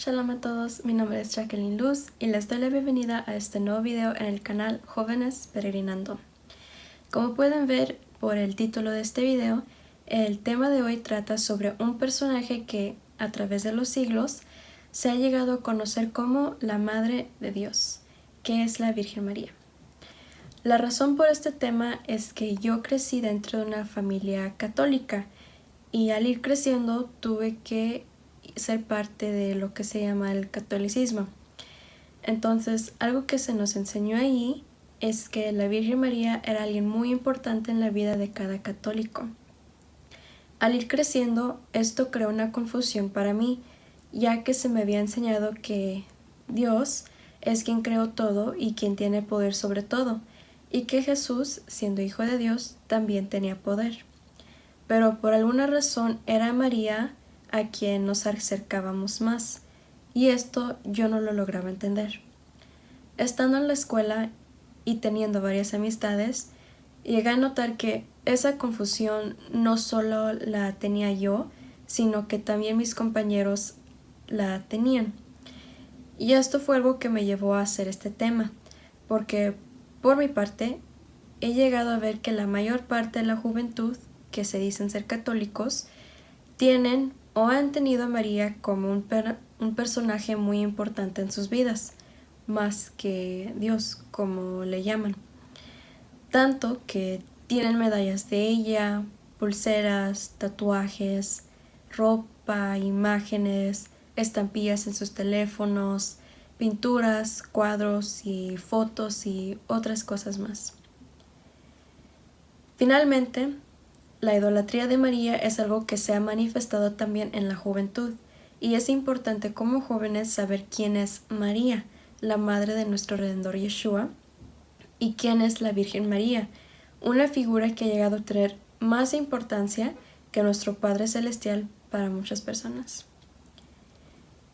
Shalom a todos, mi nombre es Jacqueline Luz y les doy la bienvenida a este nuevo video en el canal Jóvenes Peregrinando. Como pueden ver por el título de este video, el tema de hoy trata sobre un personaje que a través de los siglos se ha llegado a conocer como la Madre de Dios, que es la Virgen María. La razón por este tema es que yo crecí dentro de una familia católica y al ir creciendo tuve que ser parte de lo que se llama el catolicismo. Entonces, algo que se nos enseñó ahí es que la Virgen María era alguien muy importante en la vida de cada católico. Al ir creciendo, esto creó una confusión para mí, ya que se me había enseñado que Dios es quien creó todo y quien tiene poder sobre todo, y que Jesús, siendo hijo de Dios, también tenía poder. Pero por alguna razón era María a quien nos acercábamos más, y esto yo no lo lograba entender. Estando en la escuela y teniendo varias amistades, llegué a notar que esa confusión no solo la tenía yo, sino que también mis compañeros la tenían. Y esto fue algo que me llevó a hacer este tema, porque por mi parte he llegado a ver que la mayor parte de la juventud que se dicen ser católicos tienen o han tenido a María como un personaje muy importante en sus vidas, más que Dios, como le llaman. Tanto que tienen medallas de ella, pulseras, tatuajes, ropa, imágenes, estampillas en sus teléfonos, pinturas, cuadros y fotos y otras cosas más. Finalmente, la idolatría de María es algo que se ha manifestado también en la juventud, y es importante como jóvenes saber quién es María, la madre de nuestro Redentor Yeshua, y quién es la Virgen María, una figura que ha llegado a tener más importancia que nuestro Padre Celestial para muchas personas.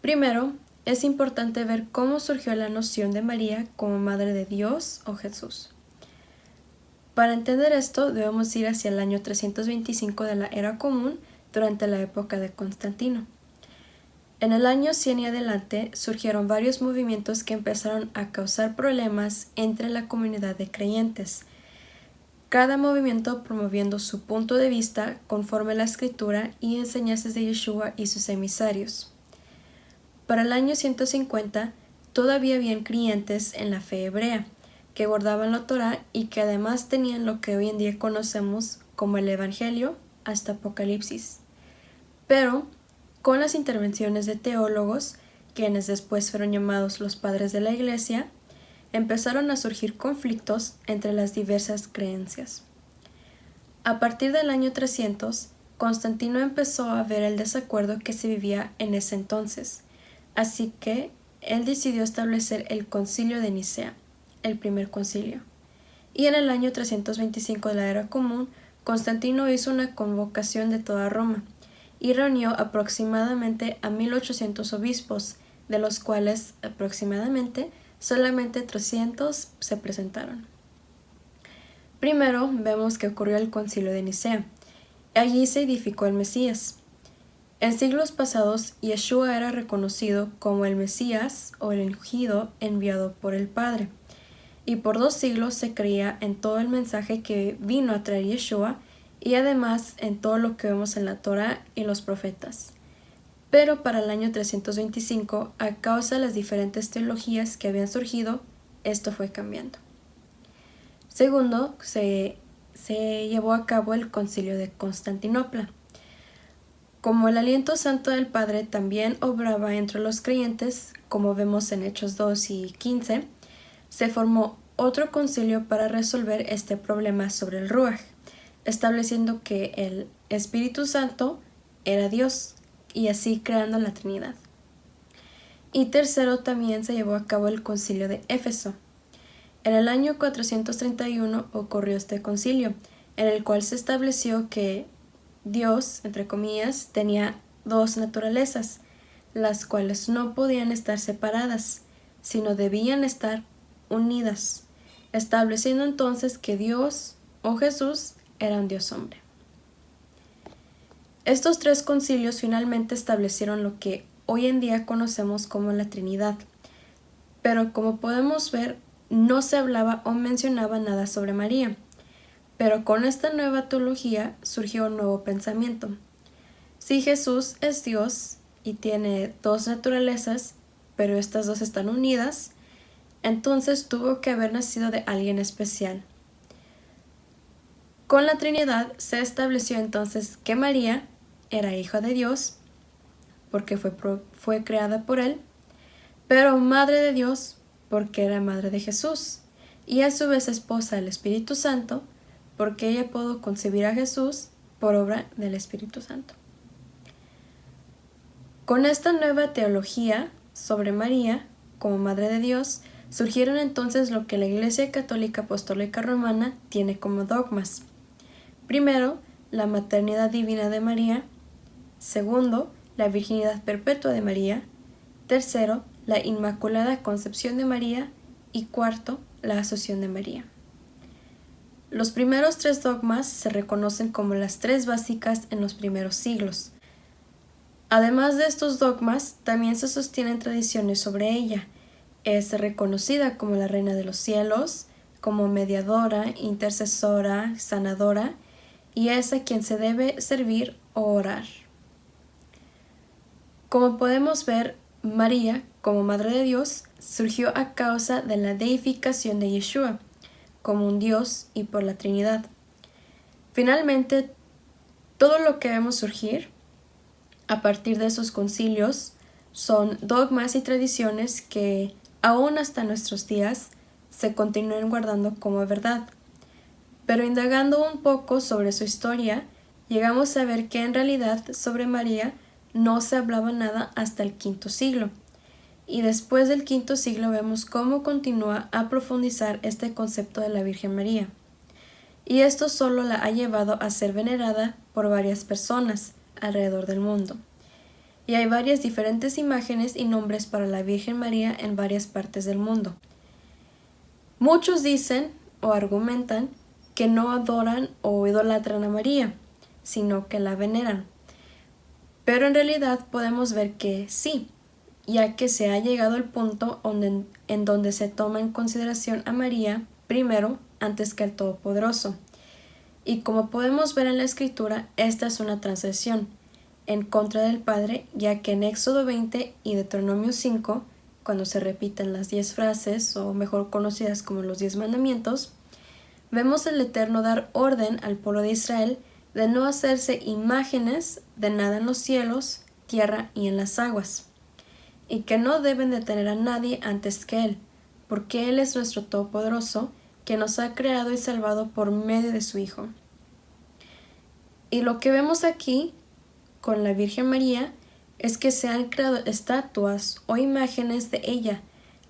Primero, es importante ver cómo surgió la noción de María como Madre de Dios o Jesús. Para entender esto, debemos ir hacia el año 325 de la Era Común, durante la época de Constantino. En el año 100 y adelante surgieron varios movimientos que empezaron a causar problemas entre la comunidad de creyentes, cada movimiento promoviendo su punto de vista conforme a la escritura y enseñanzas de Yeshua y sus emisarios. Para el año 150 todavía habían creyentes en la fe hebrea, que guardaban la Torá y que además tenían lo que hoy en día conocemos como el Evangelio hasta Apocalipsis. Pero, con las intervenciones de teólogos, quienes después fueron llamados los padres de la Iglesia, empezaron a surgir conflictos entre las diversas creencias. A partir del año 300, Constantino empezó a ver el desacuerdo que se vivía en ese entonces, así que él decidió establecer el Concilio de Nicea, el primer concilio. Y en el año 325 de la Era Común, Constantino hizo una convocación de toda Roma y reunió aproximadamente a 1800 obispos, de los cuales aproximadamente solamente 300 se presentaron. Primero vemos que ocurrió el Concilio de Nicea. Allí se edificó el Mesías. En siglos pasados, Yeshua era reconocido como el Mesías o el ungido enviado por el Padre. Y por 2 siglos se creía en todo el mensaje que vino a traer Yeshua y además en todo lo que vemos en la Torá y los profetas. Pero para el año 325, a causa de las diferentes teologías que habían surgido, esto fue cambiando. Segundo, se llevó a cabo el Concilio de Constantinopla. Como el aliento santo del Padre también obraba entre los creyentes, como vemos en Hechos 2 y 15, se formó otro concilio para resolver este problema sobre el Ruach, estableciendo que el Espíritu Santo era Dios, y así creando la Trinidad. Y tercero, también se llevó a cabo el concilio de Éfeso. En el año 431 ocurrió este concilio, en el cual se estableció que Dios, entre comillas, tenía 2 naturalezas, las cuales no podían estar separadas, sino debían estar unidas, estableciendo entonces que Dios o Jesús era un Dios hombre. Estos 3 concilios finalmente establecieron lo que hoy en día conocemos como la Trinidad. Pero como podemos ver, no se hablaba o mencionaba nada sobre María. Pero con esta nueva teología surgió un nuevo pensamiento. Si Jesús es Dios y tiene dos naturalezas, pero estas dos están unidas, entonces tuvo que haber nacido de alguien especial. Con la Trinidad se estableció entonces que María era hija de Dios, porque fue creada por Él, pero madre de Dios, porque era madre de Jesús, y a su vez esposa del Espíritu Santo, porque ella pudo concebir a Jesús por obra del Espíritu Santo. Con esta nueva teología sobre María como madre de Dios, surgieron entonces lo que la Iglesia Católica Apostólica Romana tiene como dogmas. Primero, la maternidad divina de María. Segundo, la virginidad perpetua de María. Tercero, la Inmaculada Concepción de María. Y cuarto, la Asunción de María. Los primeros tres dogmas se reconocen como las tres básicas en los primeros siglos. Además de estos dogmas, también se sostienen tradiciones sobre ella. Es reconocida como la Reina de los Cielos, como mediadora, intercesora, sanadora, y es a quien se debe servir o orar. Como podemos ver, María, como Madre de Dios, surgió a causa de la deificación de Yeshua, como un Dios y por la Trinidad. Finalmente, todo lo que vemos surgir a partir de esos concilios son dogmas y tradiciones que, aún hasta nuestros días, se continúan guardando como verdad. Pero indagando un poco sobre su historia, llegamos a ver que en realidad sobre María no se hablaba nada hasta el V siglo. Y después del V siglo vemos cómo continúa a profundizar este concepto de la Virgen María. Y esto solo la ha llevado a ser venerada por varias personas alrededor del mundo. Y hay varias diferentes imágenes y nombres para la Virgen María en varias partes del mundo. Muchos dicen o argumentan que no adoran o idolatran a María, sino que la veneran. Pero en realidad podemos ver que sí, ya que se ha llegado al punto en donde se toma en consideración a María primero antes que al Todopoderoso. Y como podemos ver en la Escritura, esta es una transgresión en contra del Padre, ya que en Éxodo 20 y Deuteronomio 5, cuando se repiten las 10 frases, o mejor conocidas como los 10 mandamientos, vemos al Eterno dar orden al pueblo de Israel de no hacerse imágenes de nada en los cielos, tierra y en las aguas, y que no deben de tener a nadie antes que Él, porque Él es nuestro Todopoderoso, que nos ha creado y salvado por medio de su Hijo. Y lo que vemos aquí con la Virgen María es que se han creado estatuas o imágenes de ella,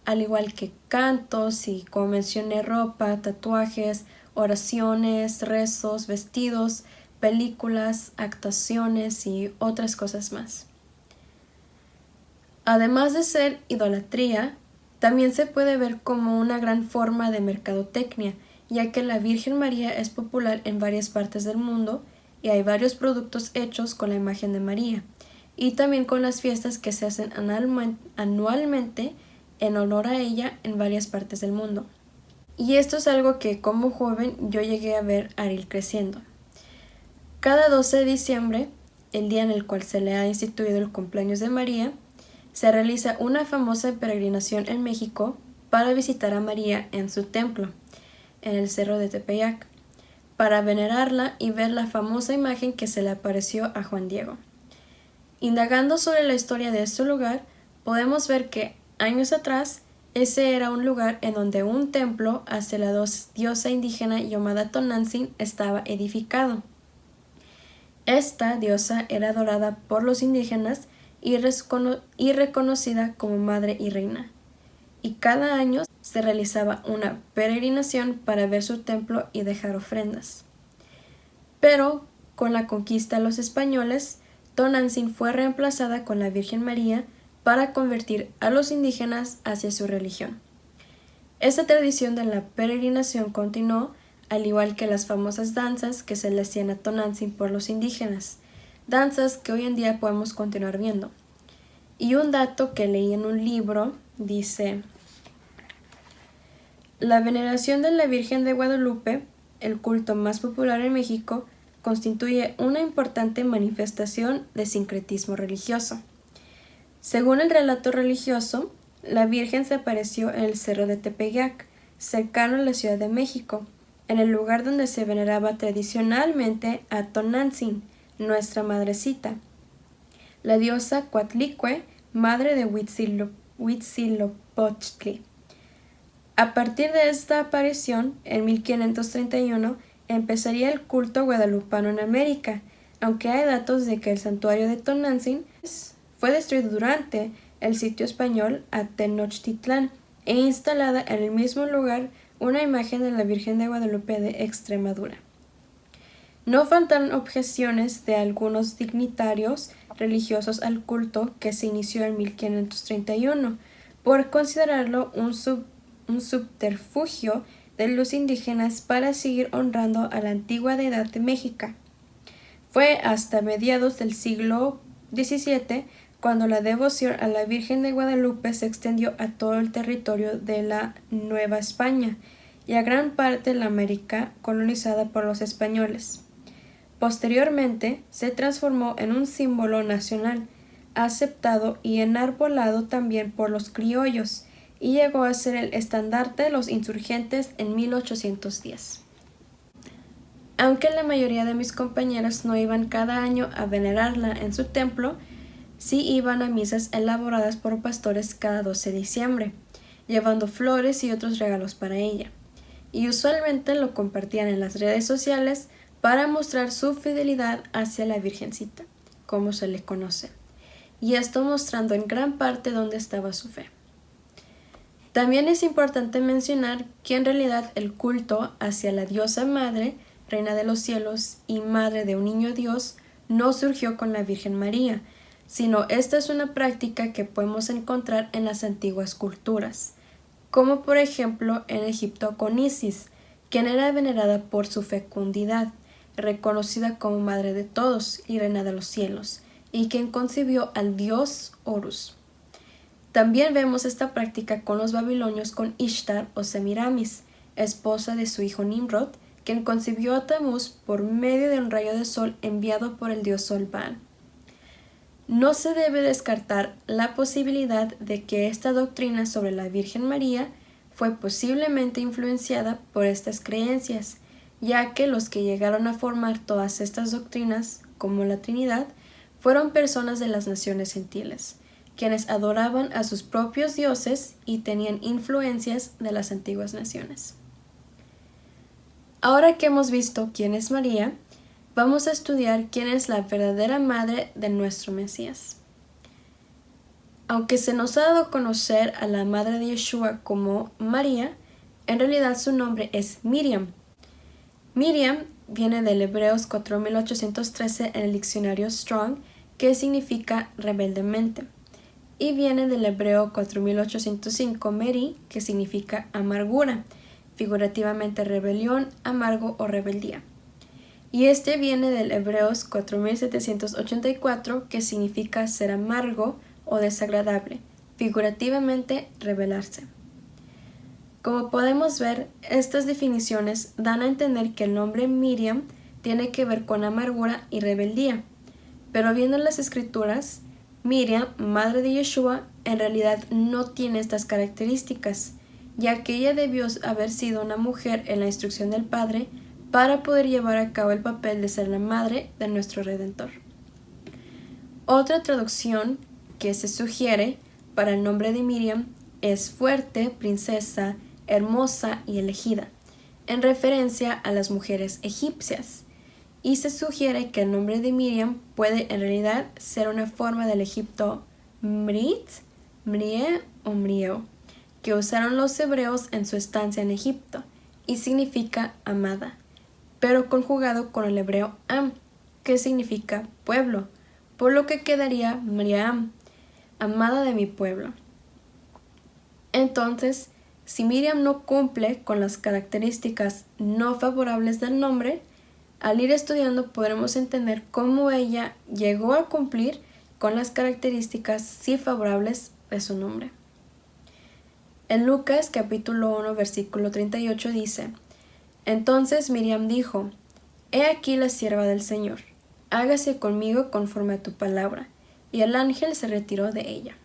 al igual que cantos y, como mencioné, ropa, tatuajes, oraciones, rezos, vestidos, películas, actuaciones y otras cosas más. Además de ser idolatría, también se puede ver como una gran forma de mercadotecnia, ya que la Virgen María es popular en varias partes del mundo y hay varios productos hechos con la imagen de María, y también con las fiestas que se hacen anualmente en honor a ella en varias partes del mundo. Y esto es algo que como joven yo llegué a ver a ir creciendo. Cada 12 de diciembre, el día en el cual se le ha instituido el cumpleaños de María, se realiza una famosa peregrinación en México para visitar a María en su templo, en el Cerro de Tepeyac, para venerarla y ver la famosa imagen que se le apareció a Juan Diego. Indagando sobre la historia de este lugar, podemos ver que años atrás ese era un lugar en donde un templo hacia la diosa indígena llamada Tonantzin estaba edificado. Esta diosa era adorada por los indígenas y reconocida como madre y reina, y cada año se realizaba una peregrinación para ver su templo y dejar ofrendas. Pero con la conquista de los españoles, Tonantzin fue reemplazada con la Virgen María para convertir a los indígenas hacia su religión. Esta tradición de la peregrinación continuó, al igual que las famosas danzas que se le hacían a Tonantzin por los indígenas, danzas que hoy en día podemos continuar viendo. Y un dato que leí en un libro dice: la veneración de la Virgen de Guadalupe, el culto más popular en México, constituye una importante manifestación de sincretismo religioso. Según el relato religioso, la Virgen se apareció en el cerro de Tepeyac, cercano a la Ciudad de México, en el lugar donde se veneraba tradicionalmente a Tonantzin, nuestra madrecita, la diosa Coatlicue, madre de Huitzilopochtli. A partir de esta aparición, en 1531, empezaría el culto guadalupano en América, aunque hay datos de que el santuario de Tonantzin fue destruido durante el sitio español a Tenochtitlán e instalada en el mismo lugar una imagen de la Virgen de Guadalupe de Extremadura. No faltaron objeciones de algunos dignatarios religiosos al culto que se inició en 1531, por considerarlo un subterfugio de los indígenas para seguir honrando a la antigua deidad de México. Fue hasta mediados del siglo XVII cuando la devoción a la Virgen de Guadalupe se extendió a todo el territorio de la Nueva España y a gran parte de la América colonizada por los españoles. Posteriormente, se transformó en un símbolo nacional, aceptado y enarbolado también por los criollos, y llegó a ser el estandarte de los insurgentes en 1810. Aunque la mayoría de mis compañeros no iban cada año a venerarla en su templo, sí iban a misas elaboradas por pastores cada 12 de diciembre, llevando flores y otros regalos para ella, y usualmente lo compartían en las redes sociales para mostrar su fidelidad hacia la Virgencita, como se le conoce, y esto mostrando en gran parte dónde estaba su fe. También es importante mencionar que en realidad el culto hacia la diosa madre, reina de los cielos y madre de un niño Dios, no surgió con la Virgen María, sino esta es una práctica que podemos encontrar en las antiguas culturas, como por ejemplo en Egipto con Isis, quien era venerada por su fecundidad, reconocida como madre de todos y reina de los cielos, y quien concibió al dios Horus. También vemos esta práctica con los babilonios con Ishtar o Semiramis, esposa de su hijo Nimrod, quien concibió a Tamuz por medio de un rayo de sol enviado por el dios Sol Baal. No se debe descartar la posibilidad de que esta doctrina sobre la Virgen María fue posiblemente influenciada por estas creencias, ya que los que llegaron a formar todas estas doctrinas, como la Trinidad, fueron personas de las naciones gentiles, quienes adoraban a sus propios dioses y tenían influencias de las antiguas naciones. Ahora que hemos visto quién es María, vamos a estudiar quién es la verdadera madre de nuestro Mesías. Aunque se nos ha dado a conocer a la madre de Yeshua como María, en realidad su nombre es Miriam. Miriam viene del Hebreos 4813 en el diccionario Strong, que significa rebeldemente, y viene del hebreo 4805 Meri, que significa amargura, figurativamente rebelión, amargo o rebeldía. Y este viene del Hebreos 4784, que significa ser amargo o desagradable, figurativamente rebelarse. Como podemos ver, estas definiciones dan a entender que el nombre Miriam tiene que ver con amargura y rebeldía, pero viendo las escrituras, Miriam, madre de Yeshua, en realidad no tiene estas características, ya que ella debió haber sido una mujer en la instrucción del Padre para poder llevar a cabo el papel de ser la madre de nuestro Redentor. Otra traducción que se sugiere para el nombre de Miriam es fuerte, princesa, hermosa y elegida, en referencia a las mujeres egipcias, y se sugiere que el nombre de Miriam puede en realidad ser una forma del egipto Mrit, Mrie o Mrieo, que usaron los hebreos en su estancia en Egipto, y significa amada, pero conjugado con el hebreo Am, que significa pueblo, por lo que quedaría Miriam, amada de mi pueblo. Entonces, si Miriam no cumple con las características no favorables del nombre, al ir estudiando podremos entender cómo ella llegó a cumplir con las características sí favorables de su nombre. En Lucas capítulo 1 versículo 38 dice: Entonces Miriam dijo: He aquí la sierva del Señor, hágase conmigo conforme a tu palabra. Y el ángel se retiró de ella.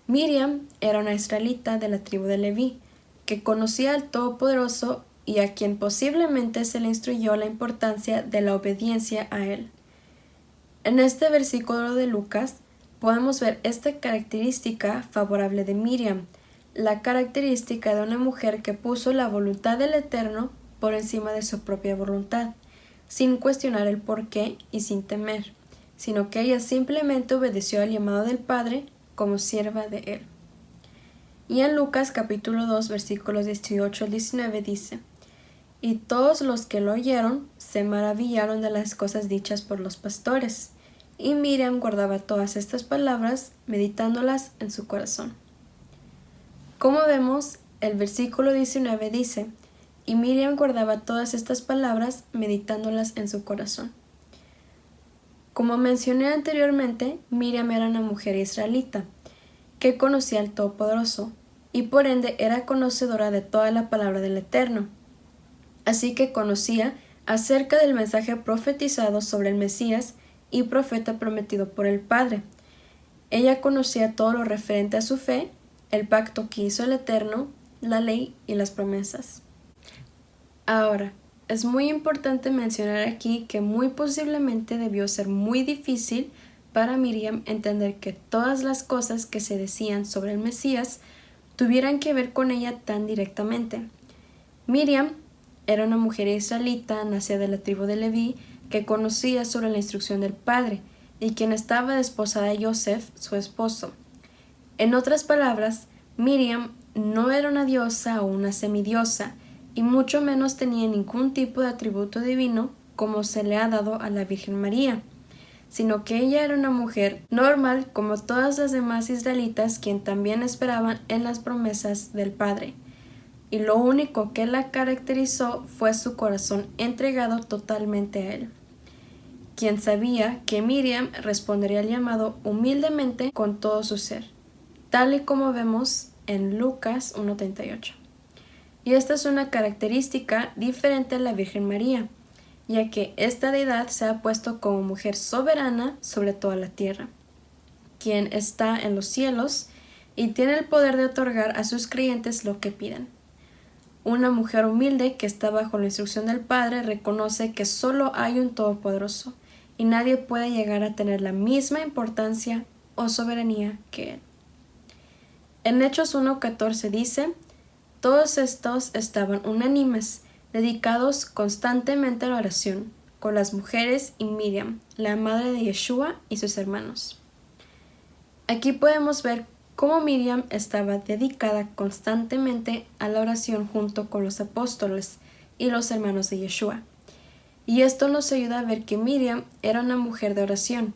Miriam era una israelita de la tribu de Leví, que conocía al Todopoderoso y a quien posiblemente se le instruyó la importancia de la obediencia a él. En este versículo de Lucas podemos ver esta característica favorable de Miriam, la característica de una mujer que puso la voluntad del Eterno por encima de su propia voluntad, sin cuestionar el porqué y sin temer, sino que ella simplemente obedeció al llamado del Padre como sierva de él. Y en Lucas capítulo 2 versículos 18 al 19 dice: Y todos los que lo oyeron se maravillaron de las cosas dichas por los pastores, y Miriam guardaba todas estas palabras, meditándolas en su corazón. Como vemos, el versículo 19 dice: Y Miriam guardaba todas estas palabras, meditándolas en su corazón. Como mencioné anteriormente, Miriam era una mujer israelita, que conocía al Todopoderoso, y por ende era conocedora de toda la palabra del Eterno. Así que conocía acerca del mensaje profetizado sobre el Mesías y profeta prometido por el Padre. Ella conocía todo lo referente a su fe, el pacto que hizo el Eterno, la ley y las promesas. Ahora, es muy importante mencionar aquí que muy posiblemente debió ser muy difícil para Miriam entender que todas las cosas que se decían sobre el Mesías tuvieran que ver con ella tan directamente. Miriam era una mujer israelita nacida de la tribu de Leví que conocía sobre la instrucción del Padre y quien estaba desposada de Yosef, su esposo. En otras palabras, Miriam no era una diosa o una semidiosa, y mucho menos tenía ningún tipo de atributo divino como se le ha dado a la Virgen María, sino que ella era una mujer normal como todas las demás israelitas quien también esperaban en las promesas del Padre. Y lo único que la caracterizó fue su corazón entregado totalmente a él, quien sabía que Miriam respondería al llamado humildemente con todo su ser, tal y como vemos en Lucas 1:38. Y esta es una característica diferente a la Virgen María, ya que esta deidad se ha puesto como mujer soberana sobre toda la tierra, quien está en los cielos y tiene el poder de otorgar a sus creyentes lo que piden. Una mujer humilde que está bajo la instrucción del Padre reconoce que solo hay un Todopoderoso y nadie puede llegar a tener la misma importancia o soberanía que Él. En Hechos 1:14 dice: Todos estos estaban unánimes, dedicados constantemente a la oración, con las mujeres y Miriam, la madre de Yeshua y sus hermanos. Aquí podemos ver cómo Miriam estaba dedicada constantemente a la oración junto con los apóstoles y los hermanos de Yeshua. Y esto nos ayuda a ver que Miriam era una mujer de oración,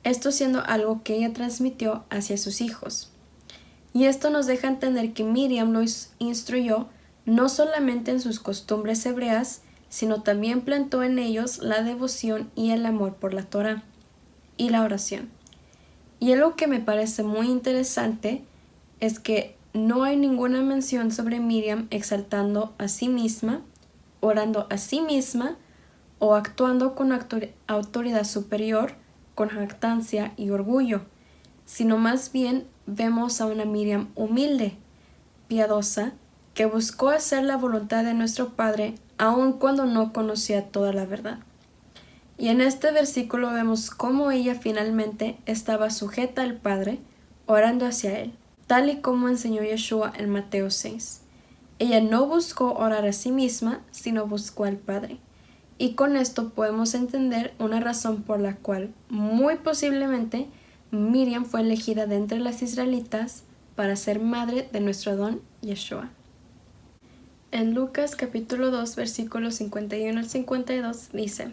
esto siendo algo que ella transmitió hacia sus hijos. Y esto nos deja entender que Miriam los instruyó no solamente en sus costumbres hebreas, sino también plantó en ellos la devoción y el amor por la Torá y la oración. Y algo que me parece muy interesante es que no hay ninguna mención sobre Miriam exaltando a sí misma, orando a sí misma o actuando con autoridad superior, con jactancia y orgullo, sino más bien vemos a una Miriam humilde, piadosa, que buscó hacer la voluntad de nuestro Padre aun cuando no conocía toda la verdad. Y en este versículo vemos cómo ella finalmente estaba sujeta al Padre, orando hacia Él, tal y como enseñó Yeshua en Mateo 6. Ella no buscó orar a sí misma, sino buscó al Padre. Y con esto podemos entender una razón por la cual, muy posiblemente, Miriam fue elegida de entre las israelitas para ser madre de nuestro Adón Yeshua. En Lucas capítulo 2 versículos 51 al 52 dice: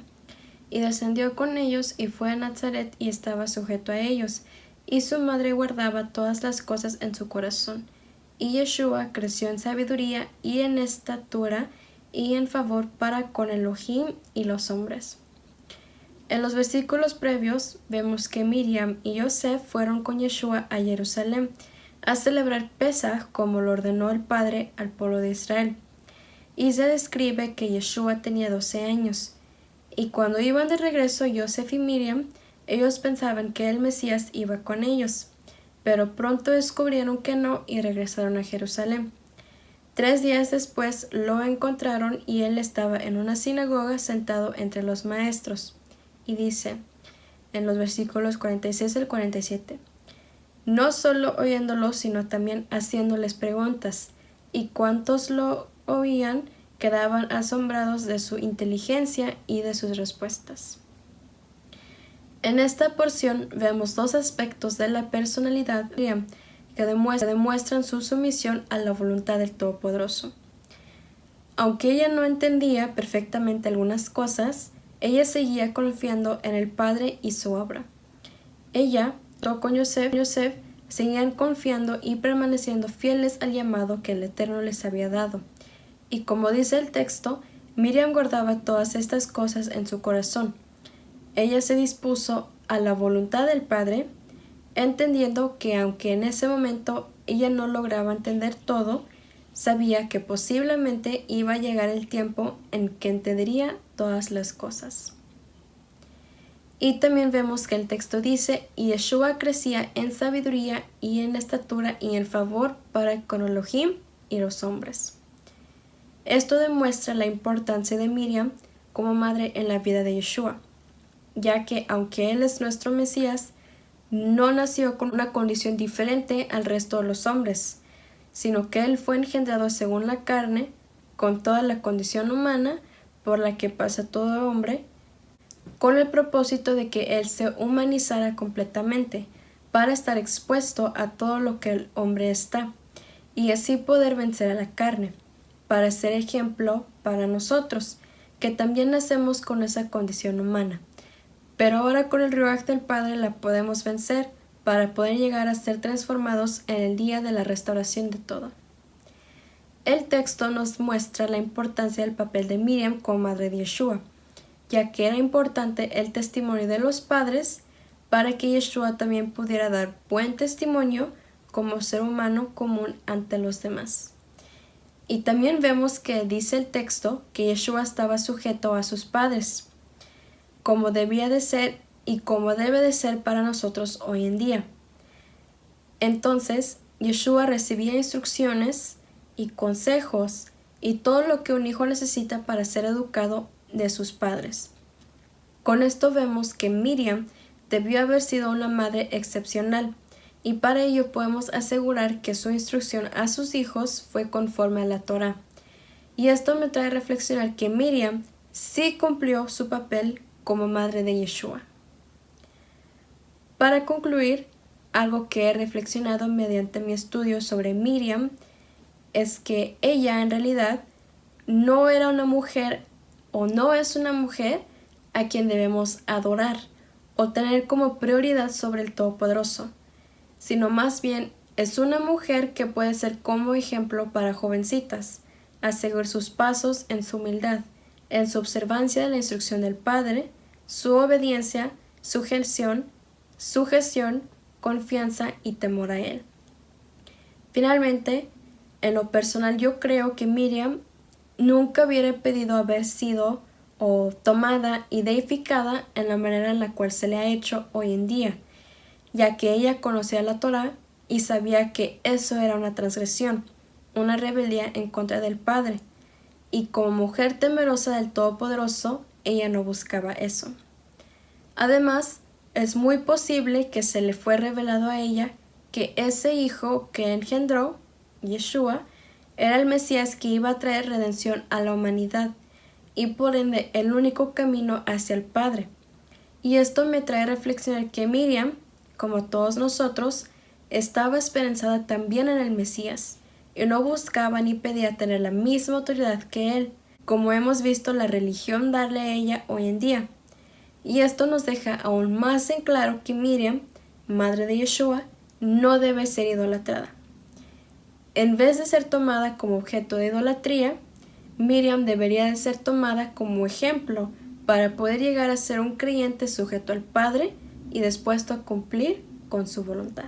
Y descendió con ellos y fue a Nazaret y estaba sujeto a ellos, y su madre guardaba todas las cosas en su corazón. Y Yeshua creció en sabiduría y en estatura y en favor para con Elohim y los hombres. En los versículos previos vemos que Miriam y Yosef fueron con Yeshua a Jerusalén a celebrar Pesaj como lo ordenó el Padre al pueblo de Israel. Y se describe que Yeshua tenía 12 años. Y cuando iban de regreso Yosef y Miriam, ellos pensaban que el Mesías iba con ellos, pero pronto descubrieron que no y regresaron a Jerusalén. 3 días después lo encontraron y él estaba en una sinagoga sentado entre los maestros. Y dice, en los versículos 46 al 47, no solo oyéndolo, sino también haciéndoles preguntas, y cuantos lo oían quedaban asombrados de su inteligencia y de sus respuestas. En esta porción vemos 2 aspectos de la personalidad de Miriam que demuestran su sumisión a la voluntad del Todopoderoso. Aunque ella no entendía perfectamente algunas cosas, ella seguía confiando en el Padre y su obra. Ella, junto con Yosef, seguían confiando y permaneciendo fieles al llamado que el Eterno les había dado. Y como dice el texto, Miriam guardaba todas estas cosas en su corazón. Ella se dispuso a la voluntad del Padre, entendiendo que aunque en ese momento ella no lograba entender todo, sabía que posiblemente iba a llegar el tiempo en que entendería todas las cosas. Y también vemos que el texto dice, y Yeshua crecía en sabiduría y en estatura y en favor para con Elohim y los hombres. Esto demuestra la importancia de Miriam como madre en la vida de Yeshua, ya que aunque él es nuestro Mesías, no nació con una condición diferente al resto de los hombres, sino que él fue engendrado según la carne, con toda la condición humana por la que pasa todo hombre, con el propósito de que él se humanizara completamente, para estar expuesto a todo lo que el hombre está, y así poder vencer a la carne, para ser ejemplo para nosotros, que también nacemos con esa condición humana. Pero ahora con el Ruach del Padre la podemos vencer para poder llegar a ser transformados en el día de la restauración de todo. El texto nos muestra la importancia del papel de Miriam como madre de Yeshua, ya que era importante el testimonio de los padres para que Yeshua también pudiera dar buen testimonio como ser humano común ante los demás. Y también vemos que dice el texto que Yeshua estaba sujeto a sus padres, como debía de ser y como debe de ser para nosotros hoy en día. Entonces, Yeshua recibía instrucciones y consejos y todo lo que un hijo necesita para ser educado de sus padres. Con esto vemos que Miriam debió haber sido una madre excepcional, y para ello podemos asegurar que su instrucción a sus hijos fue conforme a la Torá. Y esto me trae a reflexionar que Miriam sí cumplió su papel como madre de Yeshua. Para concluir, algo que he reflexionado mediante mi estudio sobre Miriam es que ella en realidad no era una mujer o no es una mujer a quien debemos adorar o tener como prioridad sobre el Todopoderoso, sino más bien es una mujer que puede ser como ejemplo para jovencitas, a seguir sus pasos en su humildad, en su observancia de la instrucción del Padre, su obediencia, sujeción, confianza y temor a Él. Finalmente, en lo personal yo creo que Miriam nunca hubiera pedido haber sido o tomada y deificada en la manera en la cual se le ha hecho hoy en día, ya que ella conocía la Torá y sabía que eso era una transgresión, una rebeldía en contra del Padre, y como mujer temerosa del Todopoderoso, ella no buscaba eso. Además, es muy posible que se le fue revelado a ella que ese hijo que engendró, Yeshua, era el Mesías que iba a traer redención a la humanidad y por ende el único camino hacia el Padre. Y esto me trae a reflexionar que Miriam, como todos nosotros, estaba esperanzada también en el Mesías y no buscaba ni pedía tener la misma autoridad que él, como hemos visto la religión darle a ella hoy en día. Y esto nos deja aún más en claro que Miriam, madre de Yeshua, no debe ser idolatrada. En vez de ser tomada como objeto de idolatría, Miriam debería de ser tomada como ejemplo para poder llegar a ser un creyente sujeto al Padre y dispuesto a cumplir con su voluntad.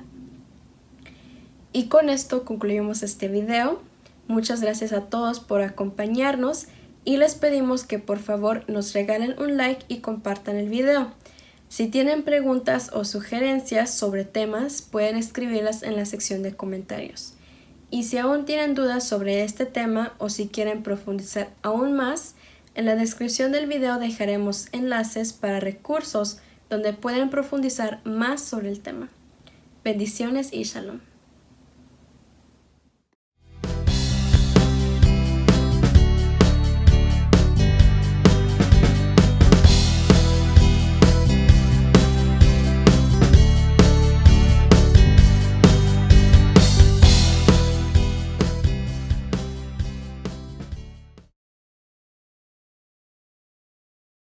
Y con esto concluimos este video. Muchas gracias a todos por acompañarnos y les pedimos que por favor nos regalen un like y compartan el video. Si tienen preguntas o sugerencias sobre temas, pueden escribirlas en la sección de comentarios. Y si aún tienen dudas sobre este tema o si quieren profundizar aún más, en la descripción del video dejaremos enlaces para recursos donde pueden profundizar más sobre el tema. Bendiciones y shalom.